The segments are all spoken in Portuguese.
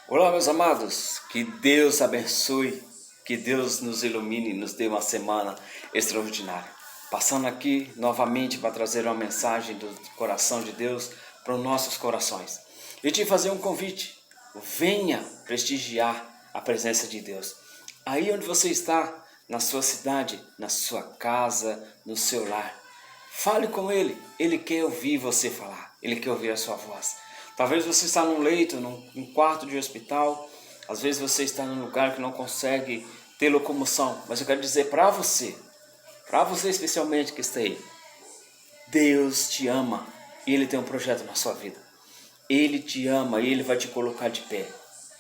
Olá, meus amados, que Deus abençoe, que Deus nos ilumine e nos dê uma semana extraordinária. Passando aqui novamente para trazer uma mensagem do coração de Deus para os nossos corações. Eu te fazer um convite, venha prestigiar a presença de Deus. Aí onde você está, na sua cidade, na sua casa, no seu lar. Fale com Ele quer ouvir você falar, Ele quer ouvir a sua voz. Talvez você está num leito, num quarto de hospital, às vezes você está num lugar que não consegue ter locomoção, mas eu quero dizer para você especialmente que está aí, Deus te ama e Ele tem um projeto na sua vida. Ele te ama e Ele vai te colocar de pé.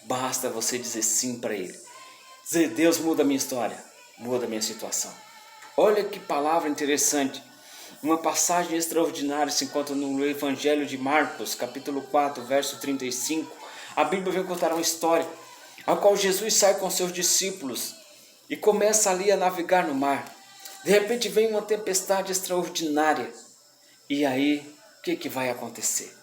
Basta você dizer sim para Ele. Dizer, Deus, muda a minha história, muda a minha situação. Olha que palavra interessante. Uma passagem extraordinária se encontra no Evangelho de Marcos, capítulo 4, verso 35. A Bíblia vem contar uma história, a qual Jesus sai com seus discípulos e começa ali a navegar no mar. De repente vem uma tempestade extraordinária. E aí, o que vai acontecer?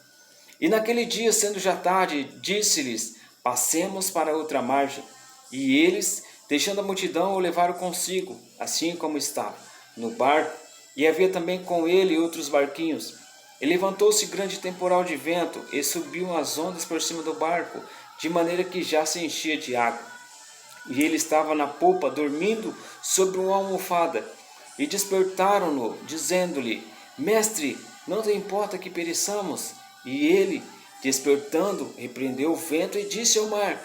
E naquele dia, sendo já tarde, disse-lhes, passemos para outra margem. E eles, deixando a multidão, o levaram consigo, assim como estava, no barco, e havia também com ele outros barquinhos. E levantou-se grande temporal de vento, e subiam as ondas por cima do barco, de maneira que já se enchia de água. E ele estava na popa, dormindo sobre uma almofada. E despertaram-no, dizendo-lhe, Mestre, não te importa que pereçamos? E ele, despertando, repreendeu o vento e disse ao mar,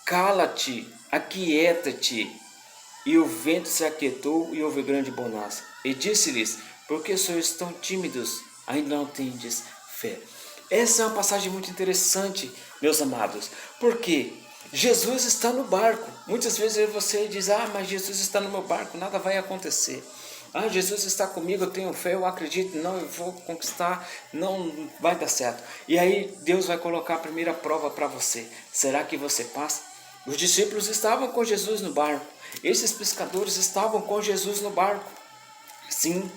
Cala-te, aquieta-te. E o vento se aquietou e houve grande bonança. E disse-lhes, por que sois tão tímidos? Ainda não tendes fé. Essa é uma passagem muito interessante, meus amados, porque Jesus está no barco. Muitas vezes você diz, mas Jesus está no meu barco, nada vai acontecer. Jesus está comigo, eu tenho fé, eu acredito, não, eu vou conquistar, não vai dar certo. E aí Deus vai colocar a primeira prova para você. Será que você passa? Os discípulos estavam com Jesus no barco. Esses pescadores estavam com Jesus no barco. Sim,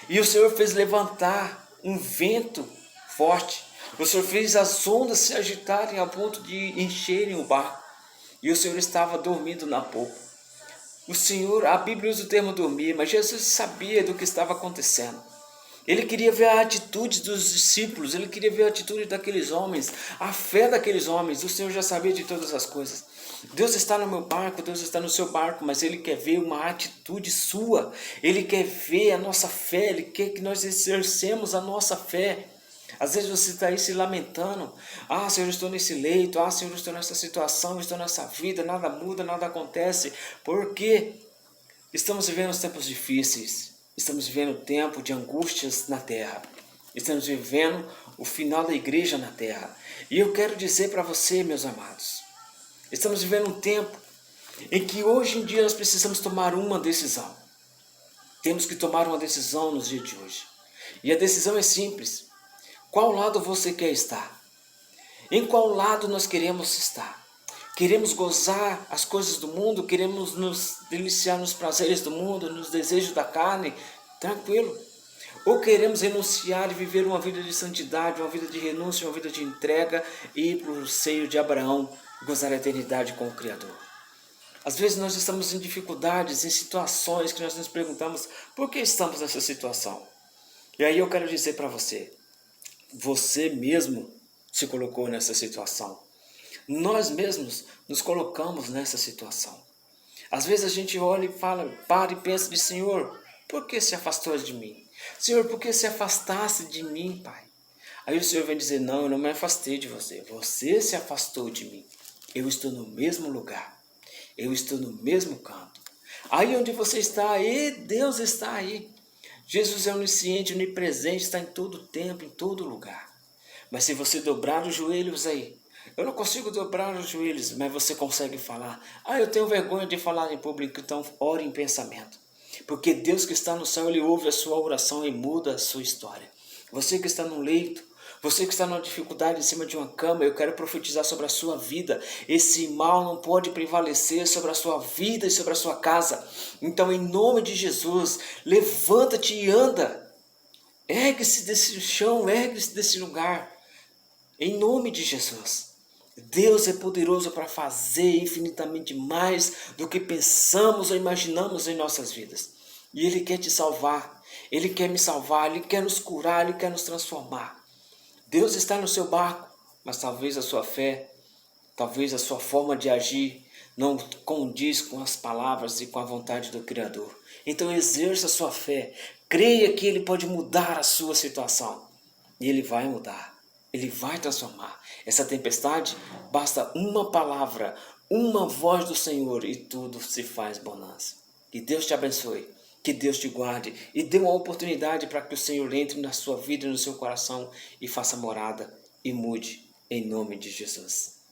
e o Senhor fez levantar um vento forte. O Senhor fez as ondas se agitarem a ponto de encherem o barco. E o Senhor estava dormindo na popa. O Senhor, a Bíblia usa o termo dormir, mas Jesus sabia do que estava acontecendo. Ele queria ver a atitude dos discípulos, ele queria ver a atitude daqueles homens, a fé daqueles homens. O Senhor já sabia de todas as coisas. Deus está no meu barco, Deus está no seu barco, mas Ele quer ver uma atitude sua. Ele quer ver a nossa fé, Ele quer que nós exercemos a nossa fé. Às vezes você está aí se lamentando, Senhor, eu estou nesse leito, Senhor, eu estou nessa situação, eu estou nessa vida, nada muda, nada acontece. Por quê? Estamos vivendo tempos difíceis, estamos vivendo tempo de angústias na terra, estamos vivendo o final da igreja na terra. E eu quero dizer para você, meus amados, estamos vivendo um tempo em que hoje em dia nós precisamos tomar uma decisão. Temos que tomar uma decisão nos dias de hoje. E a decisão é simples. Qual lado você quer estar? Em qual lado nós queremos estar? Queremos gozar as coisas do mundo? Queremos nos deliciar nos prazeres do mundo, nos desejos da carne? Tranquilo. Ou queremos renunciar e viver uma vida de santidade, uma vida de renúncia, uma vida de entrega e ir para o seio de Abraão, gozar a eternidade com o Criador? Às vezes nós estamos em dificuldades, em situações que nós nos perguntamos, por que estamos nessa situação? E aí eu quero dizer para você, você mesmo se colocou nessa situação. Nós mesmos nos colocamos nessa situação. Às vezes a gente olha e fala, para e pensa de Senhor, por que se afastou de mim? Senhor, por que se afastasse de mim, Pai? Aí o Senhor vem dizer, não, eu não me afastei de você. Você se afastou de mim. Eu estou no mesmo lugar. Eu estou no mesmo canto. Aí onde você está, aí Deus está aí. Jesus é onisciente, onipresente, está em todo tempo, em todo lugar. Mas se você dobrar os joelhos aí, eu não consigo dobrar os joelhos, mas você consegue falar. Eu tenho vergonha de falar em público, então ore em pensamento. Porque Deus que está no céu, Ele ouve a sua oração e muda a sua história. Você que está no leito, você que está numa dificuldade em cima de uma cama, eu quero profetizar sobre a sua vida. Esse mal não pode prevalecer sobre a sua vida e sobre a sua casa. Então, em nome de Jesus, levanta-te e anda. Ergue-se desse chão, ergue-se desse lugar. Em nome de Jesus. Deus é poderoso para fazer infinitamente mais do que pensamos ou imaginamos em nossas vidas. E Ele quer te salvar, Ele quer me salvar, Ele quer nos curar, Ele quer nos transformar. Deus está no seu barco, mas talvez a sua fé, talvez a sua forma de agir não condiz com as palavras e com a vontade do Criador. Então exerça a sua fé, creia que Ele pode mudar a sua situação. E Ele vai mudar, Ele vai transformar. Essa tempestade, basta uma palavra, uma voz do Senhor e tudo se faz bonança. Que Deus te abençoe, que Deus te guarde e dê uma oportunidade para que o Senhor entre na sua vida e no seu coração e faça morada e mude em nome de Jesus.